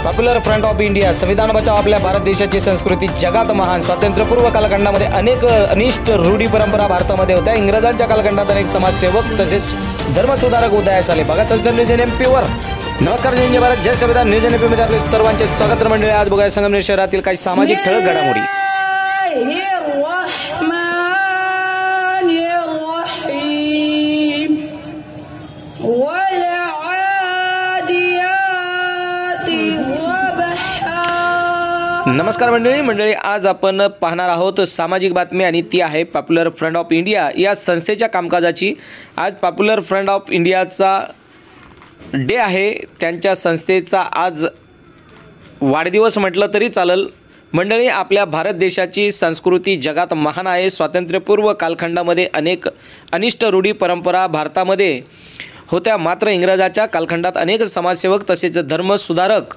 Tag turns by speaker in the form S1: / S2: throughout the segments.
S1: Popular front of India संविधान बचाव आपल्या भारत देशाची संस्कृती जगात महान स्वातंत्र्यपूर्व कालखंडामध्ये अनेक अनिष्ट रूढी परंपरा भारतामध्ये होत्या। इंग्रजांच्या कालखंडात अनेक समाजसेवक तसेच धर्मसुधारक उदयास आले। बघा संविधान न्यूज एमपी वर नमस्कार। जय भारत जय संविधान न्यूज एमपी मध्ये आपले सर्वांचे स्वागत मंडळी। आज बघा संगमनेर शहरातील काही सामाजिक ठळक घडामोडी। नमस्कार मंडळी आज आपण पाहणार आहोत सामाजिक बातमी आणि ती आहे पॉप्युलर फ्रंट ऑफ इंडिया या संस्थेच्या कामकाजाची। आज पॉप्युलर फ्रंट ऑफ इंडियाचा डे आहे। त्यांच्या संस्थेचा आज वाढदिवस म्हटलं तरी चालेल। मंडळी आपल्या भारत देशाची संस्कृती जगात महान आहे। स्वातंत्र्यपूर्व कालखंडामध्ये अनेक अनिष्ट रूढी परंपरा भारतामध्ये होत्या, मात्र इंग्रजाच्या कालखंडात अनेक समाजसेवक तसेच धर्मसुधारक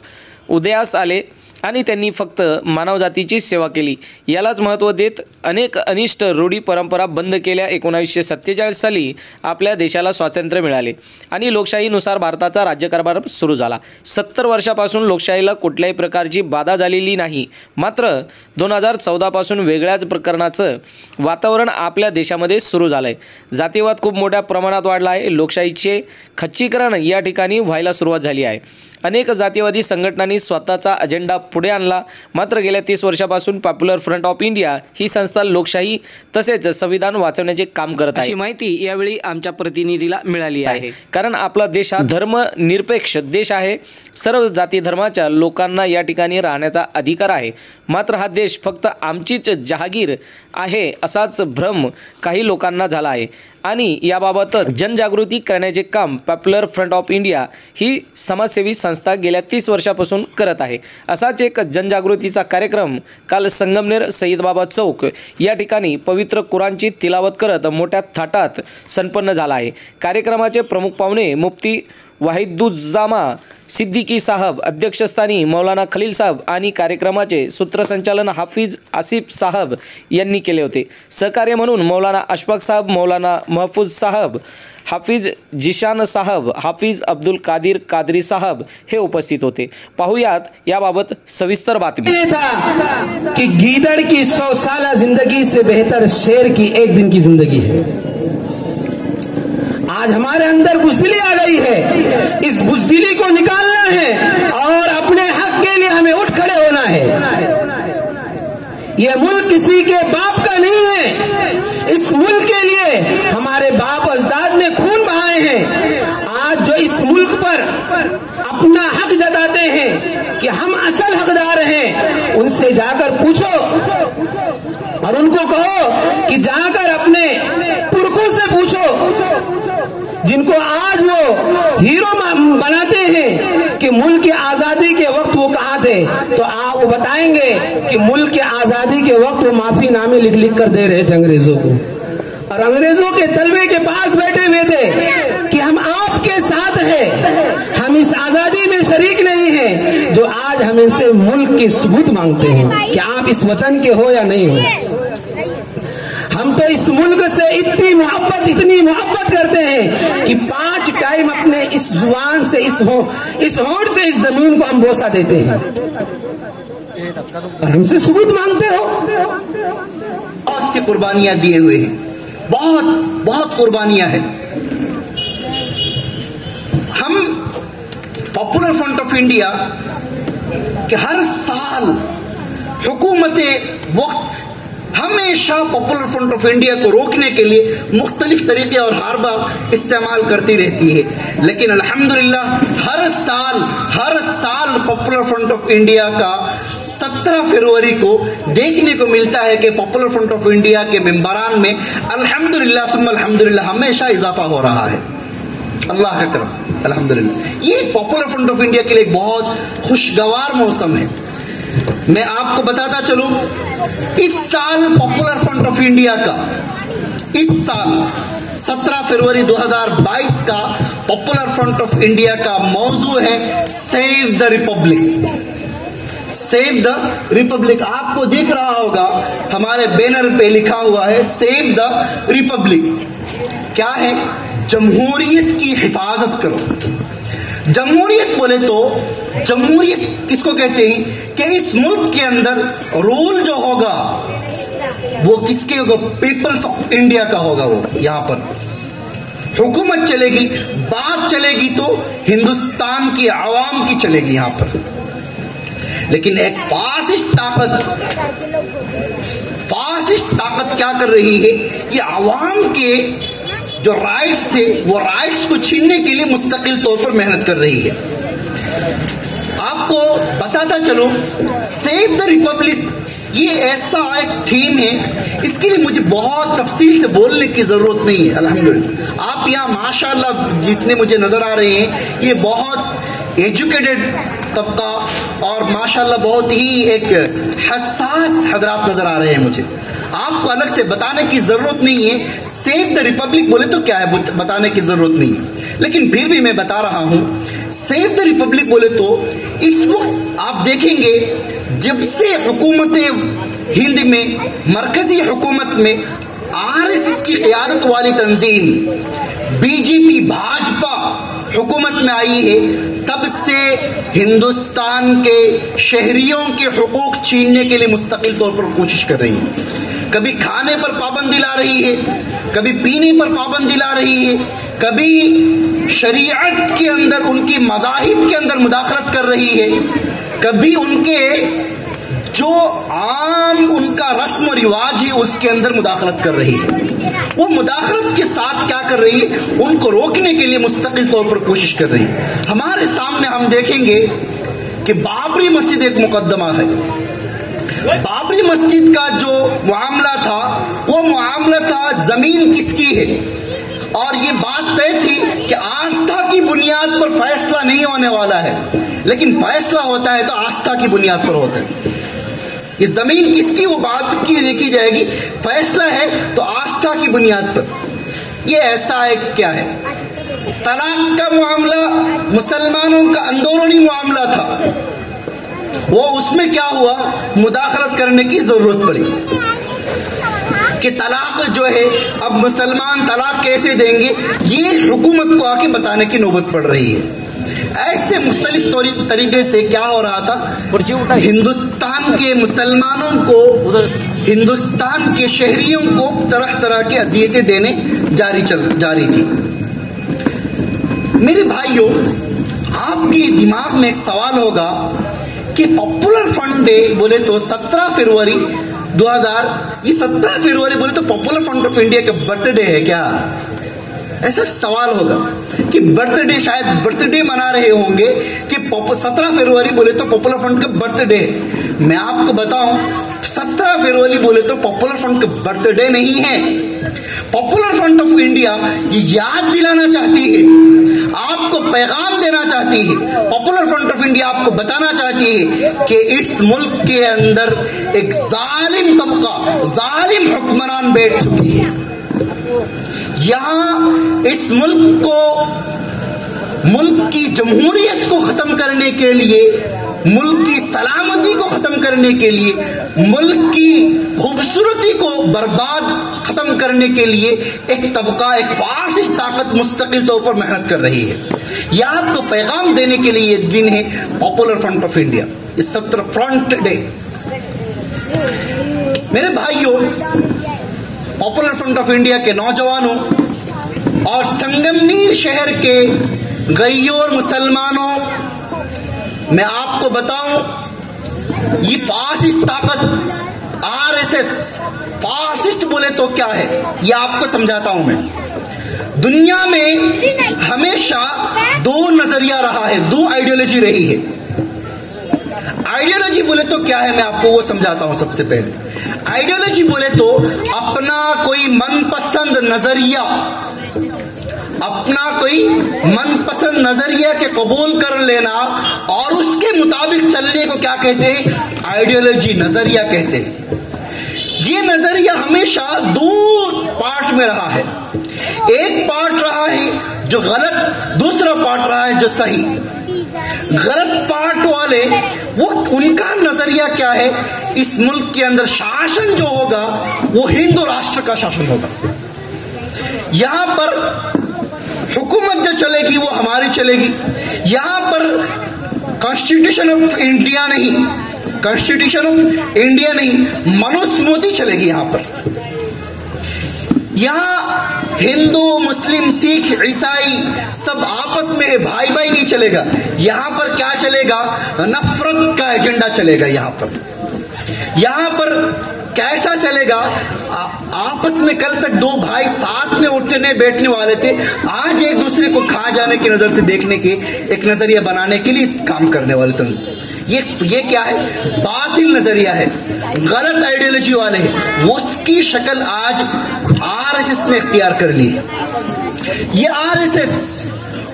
S1: उदयास आले आणि त्यांनी फक्त मानवजातीची सेवा केली। यालाच महत्त्व देत अनेक अनिष्ट रूढी परंपरा बंद केल्या। 1947 साली आपल्या देशाला स्वातंत्र्य मिळाले आणि लोकशाहीनुसार भारताचा राज्यकारभार सुरू झाला। 70 वर्षापासून लोकशाहीला कुठल्याही प्रकारची बाधा झालेली नाही, मात्र 2014 पासून वेगळ्याच प्रकरणाचं वातावरण आपल्या देशामध्ये सुरू झालं आहे। जातीवाद खूप मोठ्या प्रमाणात वाढला आहे। लोकशाहीचे खच्चीकरण या ठिकाणी व्हायला सुरुवात झाली आहे। अनेक जातीवादी संघटनांनी स्वतःचा अजेंडा पुढे आणला, मात्र गेल्या 30 वर्षापासून पॉप्युलर फ्रंट ऑफ इंडिया ही संस्था लोकशाही तसेच संविधान वाचवण्याचे काम करत आहे, अशी माहिती यावेळी आमच्या प्रतिनिधीला मिळाली आहे। कारण आपला देश हा धर्मनिरपेक्ष देश आहे। सर्व जाती धर्माच्या लोकांना या ठिकाणी राहण्याचा अधिकार आहे, मात्र हा देश फक्त आमचीच जहागीर आहे असाच भ्रम काही लोकांना झाला आहे आणि याबाबत जनजागृती करण्याचे काम पॉप्युलर फ्रंट ऑफ इंडिया ही समाजसेवी संस्था गेल्या 30 वर्षापासून करत आहे। असाच एक जनजागृतीचा कार्यक्रम काल संगमनेर सईद बाबा चौक या ठिकाणी पवित्र कुराणची तिलावत करत मोठ्या थाटात संपन्न झाला आहे। कार्यक्रमाचे प्रमुख पाहुणे मुफ्ती वाहिदुज्जामा सिद्दीकी साहब, अध्यक्षस्थानी मौलाना खलील साहब आणि कार्यक्रमाचे सूत्रसंचालन हाफिज आसिफ साहब यांनी केले होते। सहकार्य म्हणून मौलाना अशफाक साहब, मौलाना महफूज साहब, हाफिज जिशान साहब, हाफिज अब्दुल कादिर कादरी साहब हे उपस्थित होते। पाहुयात याबाबत सविस्तर बातमी।
S2: कि गीदड़ की 100 साल जिंदगी से बेहतर शेर की एक दिन की जिंदगी है। आज हमारे अंदर बुज़दिली आ गई है, इस बुज़दिली को निकालना है और अपने हक के लिए हमें उठ खड़े होना है। यह मुल्क किसी के बाप का नहीं है, इस मुल्क के लिए हमारे बाप अजदाद ने खून बहाए हैं। आज जो इस मुल्क पर अपना हक जताते हैं कि हम असल हकदार हैं, उनसे जाकर पूछो और उनको कहो कि जाकर अपने पुरखों से पूछो जिनको आज वो हीरो बनाते हैं कि मुल्क की आजादी के वक्त वो कहाँ थे, तो आप वो बताएंगे कि मुल्क की आजादी के वक्त वो माफी नामे लिख लिख कर दे रहे थे अंग्रेजों को, और अंग्रेजों के तलबे के पास बैठे हुए थे कि हम आपके साथ हैं, हम इस आजादी में शरीक नहीं हैं। जो आज हम इनसे मुल्क के सबूत मांगते हैं कि आप इस वतन के हो या नहीं हो। हम तो इस मुल्क से इतनी मोहब्बत करते हैं कि 5 टाइम अपने इस जुबान से इस होंठ से इस जमीन को हम बोसा देते हैं और हमसे सबूत मांगते हो।
S3: बहुत सी कुर्बानियां दिए हुए हैं, बहुत कुर्बानियां हैं। हम पॉपुलर फ्रंट ऑफ इंडिया के हर साल हुकूमत वक्त हमेशा पॉपुलर फ्रंट ऑफ इंडिया को रोकने के लिए मुख्तलिफ तरीके और हारबा इस्तेमाल करती रहती है, लेकिन अल्हम्दुलिल्लाह हर साल पॉपुलर फ्रंट ऑफ इंडिया का 17 फरवरी को देखने को मिलता है कि पॉपुलर फ्रंट ऑफ इंडिया के मेंबरान में अल्हम्दुलिल्लाह सुम्मा अल्हम्दुलिल्लाह हमेशा इजाफा हो रहा है। अल्लाह का करम अल्हम्दुलिल्लाह। ये पॉपुलर फ्रंट ऑफ इंडिया के लिए बहुत खुशगवार मौसम है। मैं आपको बताता चलूं, इस साल पॉपुलर फ्रंट ऑफ इंडिया का इस साल 17 फरवरी 2022 का पॉपुलर फ्रंट ऑफ इंडिया का मौजू है save the Republic. Save the Republic आपको दिख रहा होगा, हमारे बैनर पे लिखा हुआ है सेव द रिपब्लिक। क्या है? जमहूरियत की हिफाजत करो। जमहूरियत बोले तो जमहूरियत किसको कहते हैं कि इस मुल्क के अंदर रूल जो होगा वो किसके होगा? पीपल्स ऑफ इंडिया का होगा। वो यहां पर हुकूमत चलेगी, बात चलेगी तो हिंदुस्तान की आवाम की चलेगी यहां पर। लेकिन एक फासिस्ट ताकत क्या कर रही है कि आवाम के जो राइट्स है वो राइट्स को छीनने के लिए मुस्तकिल तौर पर मेहनत कर रही है। आपको बताता चलो, सेव द रिपब्लिक ये ऐसा एक थीम है, इसके लिए मुझे बहुत तफसील से बोलने की जरूरत नहीं है। अल्हम्दुलिल्लाह आप यहाँ माशाल्लाह जितने मुझे नजर आ रहे हैं ये बहुत एजुकेटेड तबका और माशाल्लाह बहुत ही एक हसास हजरात नजर आ रहे हैं। मुझे आपको अलग से बताने की जरूरत नहीं है। सेव द रिपब्लिक बोले तो क्या है, बताने की जरूरत नहीं है, लेकिन फिर भी मैं बता रहा हूं। सेव द रिपब्लिक बोले तो इस वक्त आप देखेंगे जब से हुकूमत हिंद में, मरकजी हुकूमत में आरएसएस की क़यादत वाली तंजीम बीजेपी भाजपा हुकूमत में आई है, तब से हिंदुस्तान के शहरियों के हुकूक छीनने के लिए मुस्तकिल तौर पर कोशिश कर रही है। कभी खाने पर पाबंदी ला रही है, कभी पीने पर पाबंदी ला रही है, कभी शरीयत के अंदर उनकी मज़ाहिब के अंदर मुदाखलत कर रही है, कभी उनके जो आम उनका रस्म रिवाज है उसके अंदर मुदाखलत कर रही है। वो मुदाखलत के साथ क्या कर रही है, उनको रोकने के लिए मुस्तकिल तौर पर कोशिश कर रही है। हमारे सामने हम देखेंगे कि बाबरी मस्जिद एक मुकदमा है। बाबरी मस्जिद का जो मामला था वो मामला था जमीन किसकी है, और ये बात तय थी कि आस्था की बुनियाद पर फैसला नहीं होने वाला है, लेकिन फैसला होता है तो आस्था की बुनियाद पर होता है। ये जमीन किसकी वो बात की देखी जाएगी, फैसला है तो आस्था की बुनियाद पर। ये ऐसा एक क्या है, तलाक का मामला मुसलमानों का अंदरूनी मामला था, वो उसमें क्या हुआ, मुदाखलत करने की जरूरत पड़ी कि तलाक जो है अब मुसलमान तलाक कैसे देंगे, ये हुकूमत को आके बताने की नौबत पड़ रही है। ऐसे मुख्तलिफ तरीके से क्या हो रहा था, हिंदुस्तान के मुसलमानों को, हिंदुस्तान के शहरियों को तरह तरह की अजियतें देने जारी थी। मेरे भाइयों, आपके दिमाग में एक सवाल होगा कि पॉपुलर फ्रंट डे बोले तो 17 फरवरी 2000, ये 17 फरवरी बोले तो पॉपुलर फ्रंट ऑफ इंडिया का बर्थडे है क्या? ऐसा सवाल होगा कि बर्थडे, शायद बर्थडे मना रहे होंगे कि 17 फरवरी बोले तो पॉपुलर फ्रंट का बर्थडे है। मैं आपको बताऊं, 17 फरवरी बोले तो पॉपुलर फ्रंट का बर्थडे नहीं है। पॉपुलर फ्रंट ऑफ इंडिया ये याद दिलाना चाहती है, आपको पैगाम देना चाहती है। पॉपुलर फ्रंट ऑफ इंडिया आपको बताना चाहती है कि इस मुल्क के अंदर एक जालिम तबका, जालिम हुक्मरान बैठ चुकी है। यहां इस मुल्क को, मुल्क की जमहूरियत को खत्म करने के लिए, मुल्क की सलामती को खत्म करने के लिए, मुल्क की खूबसूरती को बर्बाद खत्म करने के लिए एक तबका, एक फासिस्ट ताकत मुस्तकिल तौर पर मेहनत कर रही है। यह आपको पैगाम देने के लिए ये दिन है पॉपुलर फ्रंट ऑफ इंडिया, इस 17 फ्रंट डे। मेरे भाइयों, पॉपुलर फ्रंट ऑफ इंडिया के नौजवानों और संगमनीर शहर के गैयोर मुसलमानों, मैं आपको बताऊं, ये फासिस्ट ताकत आरएसएस, फासिस्ट बोले तो क्या है ये आपको समझाता हूं मैं। दुनिया में हमेशा दो नजरिया रहा है, दो आइडियोलॉजी रही है। आइडियोलॉजी बोले तो क्या है मैं आपको वो समझाता हूं। सबसे पहले आइडियोलॉजी बोले तो अपना कोई मनपसंद नजरिया, अपना कोई मनपसंद नजरिया के कबूल कर लेना और उसके मुताबिक चलने को क्या कहते हैं, आइडियोलॉजी, नजरिया कहते हैं। ये नजरिया हमेशा दो पार्ट में रहा है। एक पार्ट रहा है जो गलत, दूसरा पार्ट रहा है जो सही। गलत पार्ट वाले वो, उनका नजरिया क्या है, इस मुल्क के अंदर शासन जो होगा वो हिंदू राष्ट्र का शासन होगा। यहां पर हुकूमत जो चलेगी वो हमारी चलेगी। यहां पर कॉन्स्टिट्यूशन ऑफ इंडिया नहीं, कॉन्स्टिट्यूशन ऑफ इंडिया नहीं, मनुस्मृति चलेगी यहां पर। यहां हिंदू, मुस्लिम, सिख, ईसाई सब आपस में भाई भाई नहीं चलेगा। यहां पर क्या चलेगा? नफरत का एजेंडा चलेगा। यहां पर कैसा चलेगा? आपस में कल तक दो भाई साथ में उठने बैठने वाले थे, आज एक दूसरे को खा जाने की नजर से देखने के एक नजरिया बनाने के लिए काम करने वाले तंजीम। ये क्या है? बातिल नजरिया है, गलत आइडियोलॉजी वाले हैं। उसकी शक्ल आज आरएसएस ने इख्तियार कर ली है। ये आरएसएस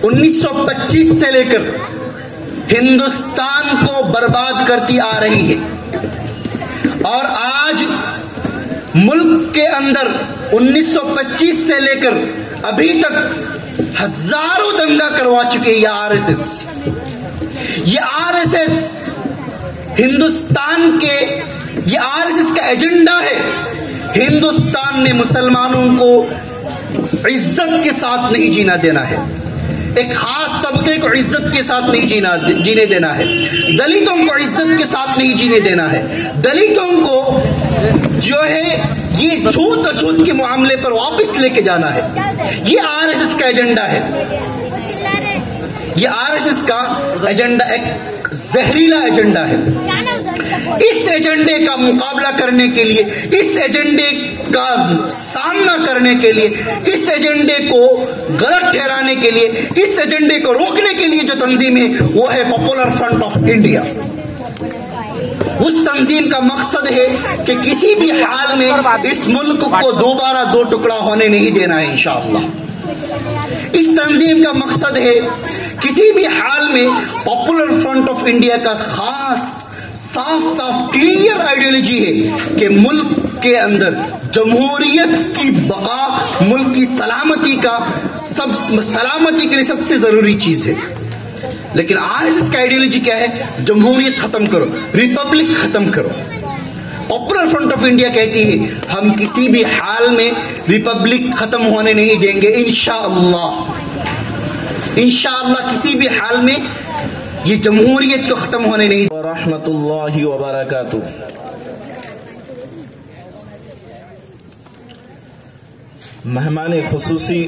S3: 1925 से लेकर हिंदुस्तान को बर्बाद करती आ रही है और आज मुल्क के अंदर 1925 से लेकर अभी तक हजारों दंगा करवा चुके हैं ये आरएसएस। ये आरएसएस हिंदुस्तान के, ये आरएसएस का एजेंडा है हिंदुस्तान में मुसलमानों को इज्जत के साथ नहीं जीना देना है, एक खास तबके को इज्जत के साथ नहीं जीने देना है, दलितों को इज्जत के साथ नहीं जीने देना है, दलितों को जो है ये छूत अछूत के मामले पर वापस लेके जाना है। ये आरएसएस का एजेंडा है। ये आरएसएस का एजेंडा एक जहरीला एजेंडा है। इस एजेंडे का मुकाबला करने के लिए, इस एजेंडे का सामना करने के लिए, इस एजेंडे को गलत ठहराने के लिए, इस एजेंडे को रोकने के लिए जो तंजीम है वो है पॉपुलर फ्रंट ऑफ इंडिया। उस तंजीम का मकसद है कि किसी भी हाल में इस मुल्क को दोबारा दो टुकड़ा होने नहीं देना है इंशाअल्लाह। इस तंजीम का मकसद है किसी भी हाल में पॉपुलर फ्रंट ऑफ इंडिया का खास साफ क्लियर आइडियोलॉजी है कि मुल्क के अंदर जमहूरियत की बका, मुल्क की सलामती के लिए सबसे जरूरी चीज है। लेकिन आरएसएस का आइडियोलॉजी क्या है? जमहूरियत खत्म करो, रिपब्लिक खत्म करो। पॉपुलर फ्रंट ऑफ इंडिया कहती है हम किसी भी हाल में रिपब्लिक खत्म होने नहीं देंगे इंशाअल्लाह। इंशाअल्लाह किसी भी हाल में ये जमहूरियत को खत्म होने नहीं।
S4: व रहमतुल्लाहि व बरकातुहू। मेहमान खुसूसी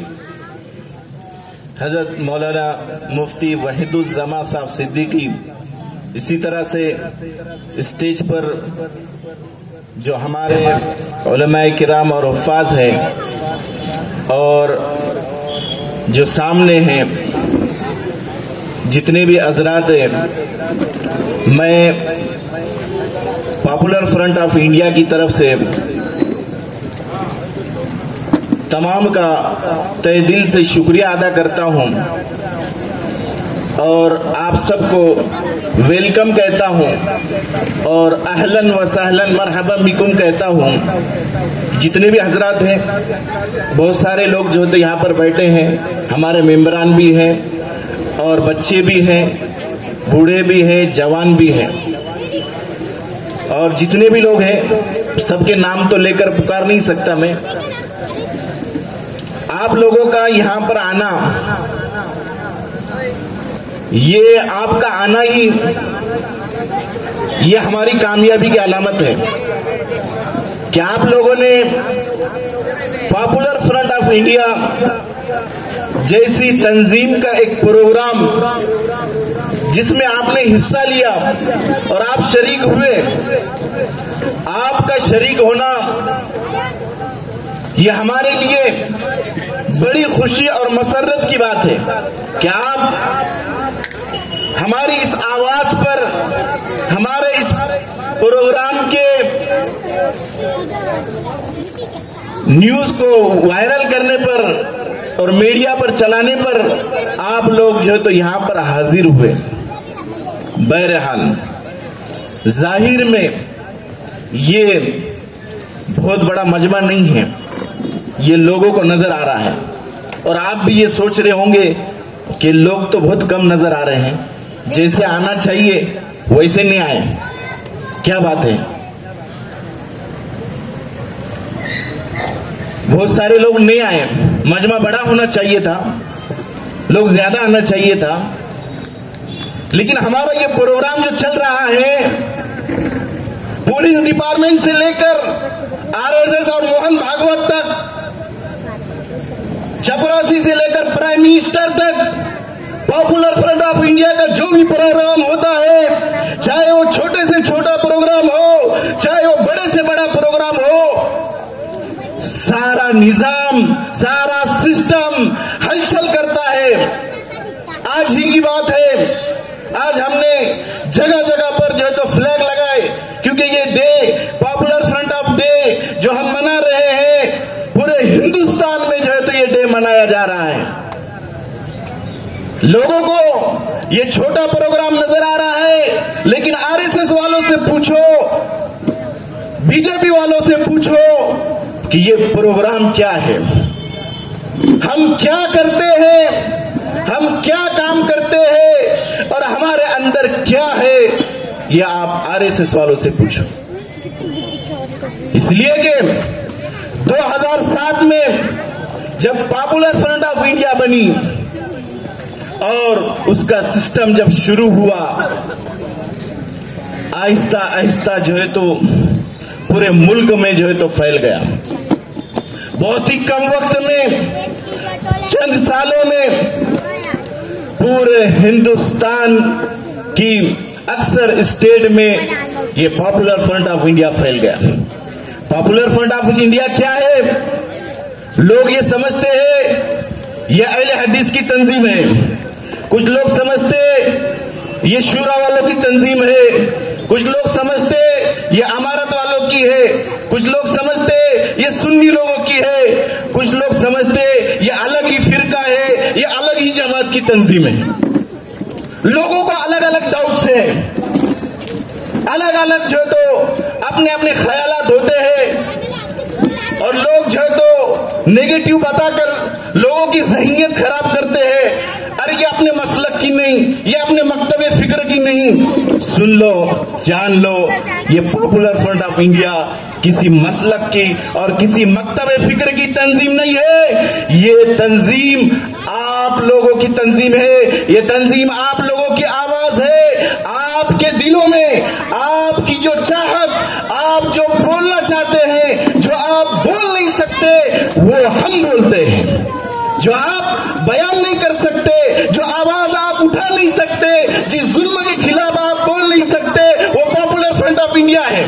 S4: हजरत मौलाना मुफ्ती वहीदुज्जमा साहब सिद्दीकी, इसी तरह से स्टेज पर जो हमारे उलमाए किराम और हुफ्फाज हैं और जो सामने हैं जितने भी हज़रात हैं, मैं पॉपुलर फ्रंट ऑफ इंडिया की तरफ से तमाम का तहे दिल से शुक्रिया अदा करता हूं और आप सबको वेलकम कहता हूं और अहलन व सहलन मरहबा बिकुम कहता हूं। जितने भी हजरात हैं, बहुत सारे लोग जो तो यहाँ पर बैठे हैं, हमारे मेंबरान भी हैं और बच्चे भी हैं, बूढ़े भी हैं, जवान भी हैं और जितने भी लोग हैं सबके नाम तो लेकर पुकार नहीं सकता मैं। आप लोगों का यहाँ पर आना, ये आपका आना ही ये हमारी कामयाबी की अलामत है कि आप लोगों ने पॉपुलर फ्रंट ऑफ इंडिया जैसी तंजीम का एक प्रोग्राम जिसमें आपने हिस्सा लिया और आप शरीक हुए। आपका शरीक होना ये हमारे लिए बड़ी खुशी और मसरत की बात है कि आप हमारी इस आवाज पर, हमारे इस प्रोग्राम के न्यूज को वायरल करने पर और मीडिया पर चलाने पर आप लोग जो है तो यहाँ पर हाजिर हुए। बहरहाल जाहिर में ये बहुत बड़ा मजमा नहीं है, ये लोगों को नजर आ रहा है और आप भी ये सोच रहे होंगे कि लोग तो बहुत कम नजर आ रहे हैं, जैसे आना चाहिए वैसे नहीं आए। क्या बात है, बहुत सारे लोग नहीं आए। मजमा बड़ा होना चाहिए था, लोग ज्यादा आना चाहिए था, लेकिन हमारा ये प्रोग्राम जो चल रहा है, पुलिस डिपार्टमेंट से लेकर आरएसएस और मोहन भागवत तक, चपरासी से लेकर प्राइम मिनिस्टर तक, पॉपुलर फ्रंट ऑफ इंडिया का जो भी प्रोग्राम होता है, चाहे वो छोटे से छोटा प्रोग्राम हो, चाहे वो बड़े से बड़ा प्रोग्राम हो, सारा निजाम, सारा सिस्टम हलचल करता है। आज ही की बात है, आज हमने जगह जगह पर जो है तो फ्लैग लगाए, क्योंकि ये day, popular front of day जो हम मना रहे हैं, पूरे हिंदुस्तान में जो है तो ये डे मनाया जा रहा है। लोगों को ये छोटा प्रोग्राम नजर आ रहा है, लेकिन आरएसएस वालों से पूछो, बीजेपी वालों से पूछो कि ये प्रोग्राम क्या है, हम क्या करते हैं, हम क्या काम करते हैं और हमारे अंदर क्या है, ये आप आरएसएस वालों से पूछो। इसलिए कि 2007 में जब पॉपुलर फ्रंट ऑफ इंडिया बनी और उसका सिस्टम जब शुरू हुआ, आहिस्ता आहिस्ता जो है तो पूरे मुल्क में जो है तो फैल गया। बहुत ही कम वक्त में, चंद सालों में पूरे हिंदुस्तान की अक्सर स्टेट में ये पॉपुलर फ्रंट ऑफ इंडिया फैल गया। पॉपुलर फ्रंट ऑफ इंडिया क्या है? लोग ये समझते हैं ये अहले हदीस की तंजीम है, कुछ लोग समझते ये शूरा वालों की तंजीम है, कुछ लोग समझते ये अमारत वालों की है, कुछ लोग समझते ये सुन्नी लोगों की है, कुछ लोग समझते ये अलग ही फिरका है, ये अलग ही जमात की तंजीम है। लोगों को अलग अलग डाउट्स है, अलग अलग जो तो अपने अपने ख्यालात होते हैं और लोग जो तो नेगेटिव बताकर लोगों की ज़हनियत खराब करते हैं। अरे ये अपने मसलक की नहीं, ये अपने मकतबे फिक्र की नहीं। सुन लो, जान लो, ये पॉपुलर फ्रंट ऑफ इंडिया किसी मसलक की और किसी मकतबे फिक्र की तंजीम नहीं है। ये तंजीम आप लोगों की तंजीम है, ये तंजीम आप लोगों की आवाज है। आपके दिलों में आपकी जो चाहत, आप जो बोलना चाहते हैं, जो आप बोल नहीं सकते, वो हम बोलते हैं। जो आप बयान नहीं कर सकते, जो आवाज आप उठा नहीं सकते, जिस जुल्म के खिलाफ आप बोल नहीं सकते, वो पॉपुलर फ्रंट ऑफ इंडिया है।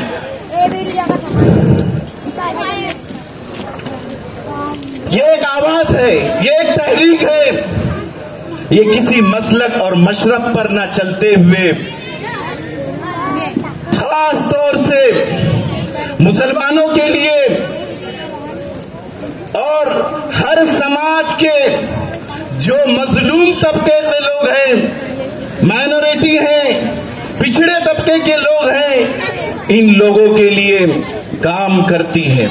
S4: ये एक आवाज है, ये एक तहरीक है। ये किसी मसलक और मशरब पर ना चलते हुए खास तौर से मुसलमानों के लिए और हर समाज के जो मजलूम तबके के लोग हैं, माइनॉरिटी हैं, पिछड़े तबके के लोग हैं, इन लोगों के लिए काम करती है।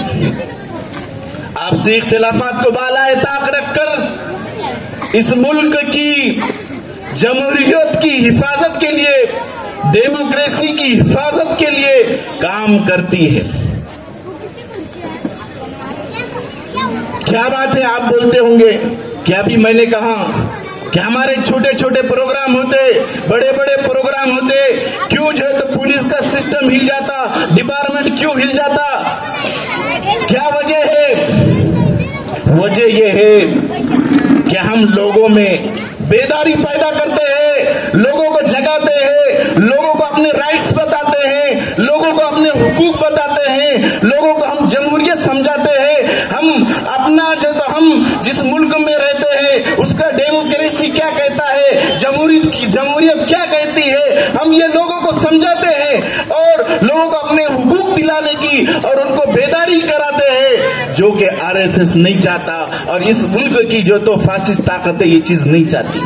S4: आपसी इख्तिलाफात को बालाए ताक रखकर इस मुल्क की जमहूरियत की हिफाजत के लिए, डेमोक्रेसी की हिफाजत के लिए काम करती है। क्या बात है, आप बोलते होंगे क्या भी मैंने कहा कि हमारे छोटे छोटे प्रोग्राम होते, बड़े बड़े प्रोग्राम होते, क्यों जो है तो पुलिस का सिस्टम हिल जाता, डिपार्टमेंट क्यों हिल जाता? क्या वजह है? वजह यह है कि हम लोगों में बेदारी पैदा करते हैं, लोगों को जगाते हैं, लोगों को अपने राइट्स बताते हैं, लोगों को अपने हुकूक बताते हैं, लोगों को हम जमहूरियत समझाते हैं। हम अपना जो तो हम जिस मुल्क में रहते हैं उसका डेमोक्रेसी क्या कहता है, जमहूरियत क्या कहती है, हम ये लोगों को समझाते हैं और लोगों को अपने हुकूक दिलाने की और उनको बेदारी कराते हैं, जो कि आरएसएस नहीं चाहता और इस मुल्क की जो तो फासिस्ट ताकत है ये चीज नहीं चाहती।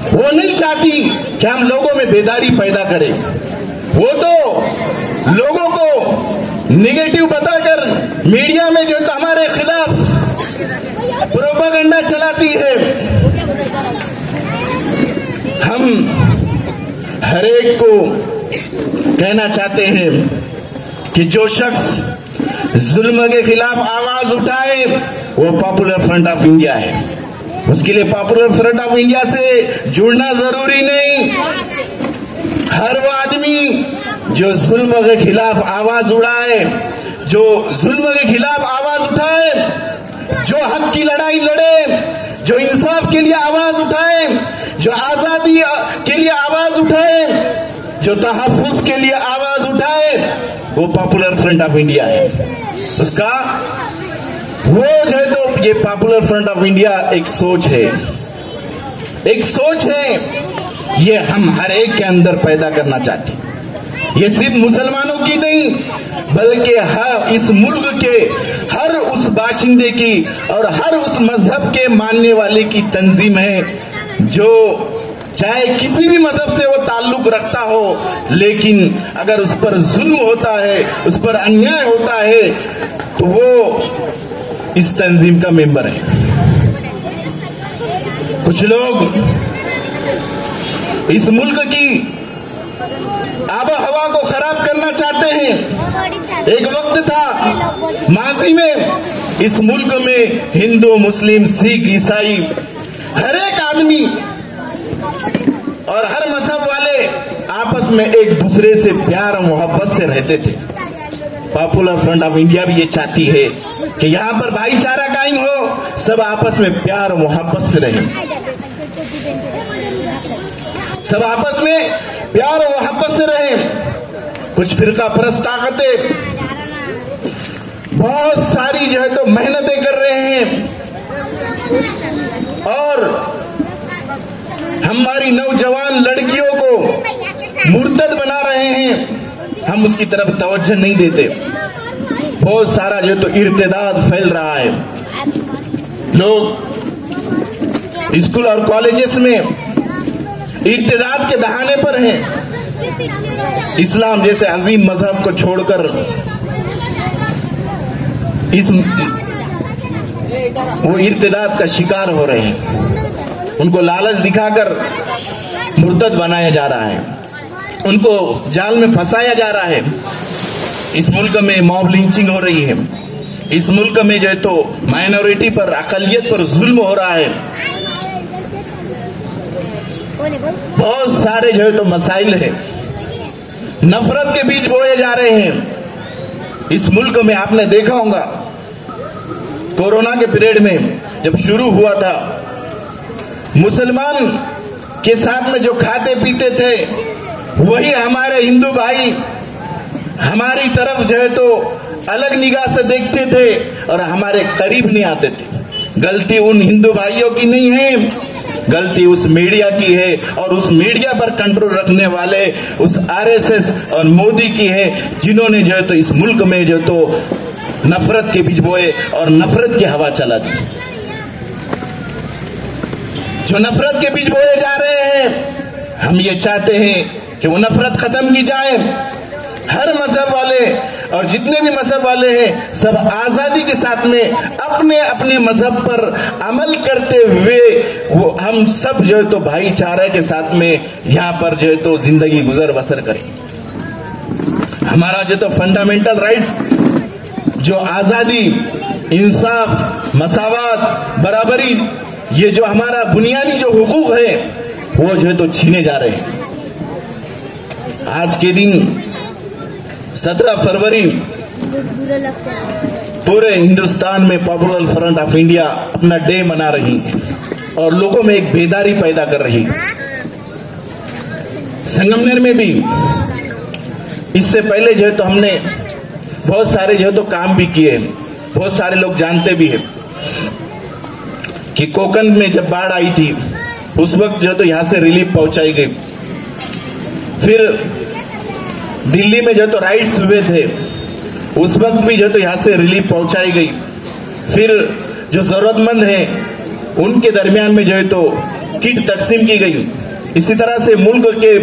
S4: वो नहीं चाहती कि हम लोगों में बेदारी पैदा करें। वो तो लोगों को नेगेटिव बताकर मीडिया में जो तो हमारे खिलाफ प्रोपेगेंडा चलाती है। हम हर एक को कहना चाहते हैं कि जो शख्स जुल्म के खिलाफ आवाज उठाए वो पॉपुलर फ्रंट ऑफ इंडिया है। उसके लिए पॉपुलर फ्रंट ऑफ इंडिया से जुड़ना जरूरी नहीं। हर वो आदमी जो जुल्म के खिलाफ आवाज उठाए, जो जुल्म के खिलाफ आवाज उठाए, जो हक की लड़ाई लड़े, जो इंसाफ के लिए आवाज उठाए, जो आजादी के लिए आवाज उठाए, जो तहफ्फुज के लिए आवाज उठाए, वो पॉपुलर फ्रंट ऑफ इंडिया है। उसका वो जो है तो ये पॉपुलर फ्रंट ऑफ इंडिया एक सोच है, एक सोच है, ये हम हर एक के अंदर पैदा करना चाहते हैं। ये सिर्फ मुसलमानों की नहीं, बल्कि हर इस मुल्क के हर उस बाशिंदे की और हर उस मजहब के मानने वाले की तंजीम है, जो चाहे किसी भी मजहब से वो ताल्लुक रखता हो, लेकिन अगर उस पर जुल्म होता है, उस पर अन्याय होता है, तो वो इस तंजीम का मेंबर है। कुछ लोग इस मुल्क की आबो हवा को खराब करना चाहते हैं। एक वक्त था माजी में इस मुल्क में हिंदू, मुस्लिम, सिख, ईसाई, हर एक आदमी और हर मजहब वाले आपस में एक दूसरे से प्यार और मोहब्बत से रहते थे। पॉपुलर फ्रंट ऑफ इंडिया भी ये चाहती है कि यहाँ पर भाईचारा कायम हो, सब आपस में प्यार और मोहब्बत से रहें, सब आपस में प्यार और मोहब्बत से रहें। कुछ फिरका परस्त ताकतें बहुत सारी जो है तो मेहनतें कर रहे हैं और हमारी नौजवान लड़कियों को मुर्तद बना रहे हैं। हम उसकी तरफ तवज्जो नहीं देते। बहुत सारा जो तो इर्तिदाद फैल रहा है। लोग स्कूल और कॉलेजेस में इर्तिदाद के दहाने पर हैं। इस्लाम जैसे अजीम मजहब को छोड़कर वो इर्तिदाद का शिकार हो रहे हैं। उनको लालच दिखाकर मुर्तद बनाया जा रहा है, उनको जाल में फंसाया जा रहा है। इस मुल्क में मॉब लिंचिंग हो रही है। इस मुल्क में जो है तो माइनॉरिटी पर, अकलियत पर जुल्म हो रहा है। बहुत सारे जो है तो मसाइल है, नफरत के बीज बोए जा रहे हैं। इस मुल्क में आपने देखा होगा कोरोना के पीरियड में जब शुरू हुआ था, मुसलमान के साथ में जो खाते पीते थे वही हमारे हिंदू भाई हमारी तरफ जो है तो अलग निगाह से देखते थे और हमारे करीब नहीं आते थे। गलती उन हिंदू भाइयों की नहीं है, गलती उस मीडिया की है और उस मीडिया पर कंट्रोल रखने वाले उस आरएसएस और मोदी की है, जिन्होंने जो है तो इस मुल्क में जो तो नफरत के बीज बोए और नफरत की हवा चला दी। जो नफरत के बीज बोए जा रहे हैं, हम ये चाहते हैं कि वो नफरत खत्म की जाए। हर मजहब वाले और जितने भी मजहब वाले हैं सब आजादी के साथ में अपने अपने मजहब पर अमल करते हुए वो हम सब जो है तो भाईचारे के साथ में यहाँ पर जो है तो जिंदगी गुजर बसर करें। हमारा जो तो फंडामेंटल राइट्स, जो आजादी, इंसाफ, मसावत, बराबरी, ये जो हमारा बुनियादी जो हुकूक है वो जो है तो छीने जा रहे हैं। आज के दिन 17 फरवरी पूरे हिंदुस्तान में पॉपुलर फ्रंट ऑफ इंडिया अपना डे मना रही है और लोगों में एक बेदारी पैदा कर रही है। संगमनेर में भी इससे पहले जो है तो हमने बहुत सारे जो है तो काम भी किए। बहुत सारे लोग जानते भी हैं कि कोकन में जब बाढ़ आई थी उस वक्त जो है तो यहाँ से रिलीफ पहुंचाई गई। फिर दिल्ली में जो तो राइट्स हुए थे उस वक्त भी जो तो यहाँ से रिलीफ पहुंचाई गई। फिर जो जरूरतमंद हैं उनके दरमियान में जो है तो किट तकसीम की गई। इसी तरह से मुल्क के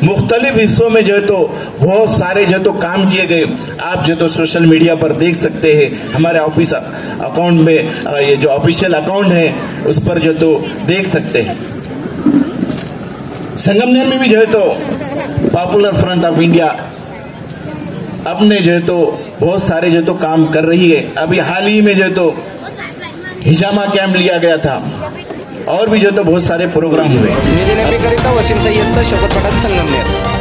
S4: मुख्तलिफ हिस्सों में जो है तो बहुत सारे जो तो काम किए गए। आप जो तो सोशल मीडिया पर देख सकते हैं, हमारे ऑफिस अकाउंट में ये जो ऑफिशियल अकाउंट है उस पर जो तो देख सकते हैं। संगमनेर में भी जो है तो पॉपुलर फ्रंट ऑफ इंडिया अपने जो है तो बहुत सारे जो तो काम कर रही है। अभी हाल ही में जो है तो हिजामा कैंप लिया गया था और भी जो तो बहुत सारे प्रोग्राम हुए।
S1: निधी नबीकरिता वसीम सय्यदचा शपथ पठाण संगमनेर।